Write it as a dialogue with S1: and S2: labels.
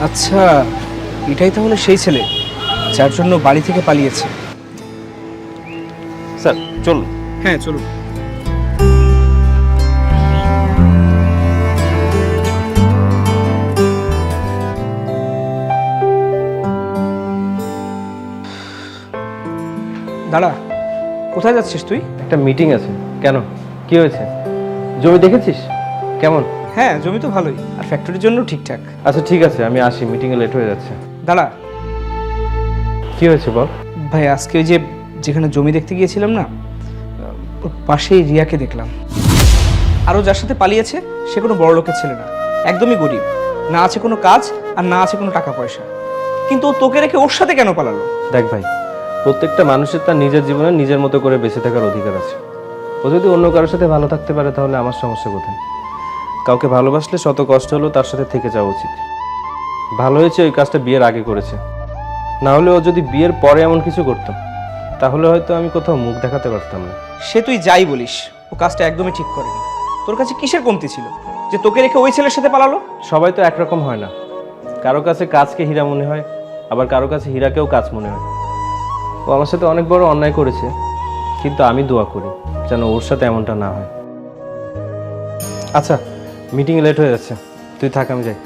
S1: আচ্ছা, এটাই তাহলে সেই ছেলে যার জন্য বাড়ি থেকে পালিয়েছে।
S2: স্যার চলুন।
S1: হ্যাঁ চলুন। দাঁড়া, কোথায় যাচ্ছিস তুই?
S2: একটা মিটিং আছে। কেন, কি হয়েছে? জমি দেখেছিস কেমন?
S1: হ্যাঁ, জমি তো ভালোই, আর ফ্যাক্টরির জন্য ঠিকঠাক।
S2: আচ্ছা ঠিক আছে, আমি আসি, মিটিংয়ে লেট হয়ে যাচ্ছে।
S1: দাঁড়া
S2: কি হয়েছে বল।
S1: ভাই, আজকে ওই যে যেখানে জমি দেখতে গিয়েছিলাম না, ওর পাশেই রিয়াকে দেখলাম। আরও যার সাথে পালিয়েছে সে কোনো বড় লোকের ছেলে না, একদমই গরিব। না আছে কোনো কাজ আর না আছে কোনো টাকা পয়সা, কিন্তু ও তোকে রেখে ওর সাথে কেন পালালো?
S2: দেখ ভাই, প্রত্যেকটা মানুষের তার নিজের জীবনে নিজের মতো করে বেঁচে থাকার অধিকার আছে। ও যদি অন্য কারোর সাথে ভালো থাকতে পারে তাহলে আমার সমস্যা কোথায়? কাউকে ভালোবাসলে শত কষ্ট হলেও তার সাথে থেকে যাওয়া উচিত। ভালো হয়েছে ওই কাজটা বিয়ের আগে করেছে, না হলে ও যদি বিয়ের পরে এমন কিছু করতাম তাহলে হয়তো আমি কোথাও মুখ দেখাতে পারতাম না।
S1: সে তুই যাই বলিস, ও কাজটা একদমই ঠিক করেনি। তোর কাছে কিসের কমতি ছিল যে তোকে রেখে ওই ছেলের সাথে পালালো?
S2: সবাই তো একরকম হয় না, কারো কাছে কাজকে হীরা মনে হয়, আবার কারো কাছে হীরাকেও কাজ মনে হয়। ও আমার সাথে অনেক বড় অন্যায় করেছে, কিন্তু আমি দোয়া করি যেন ওর সাথে এমনটা না হয়। আচ্ছা, মিটিংয়ে লেট হয়ে যাচ্ছে, তুই থাক, আমি যাই।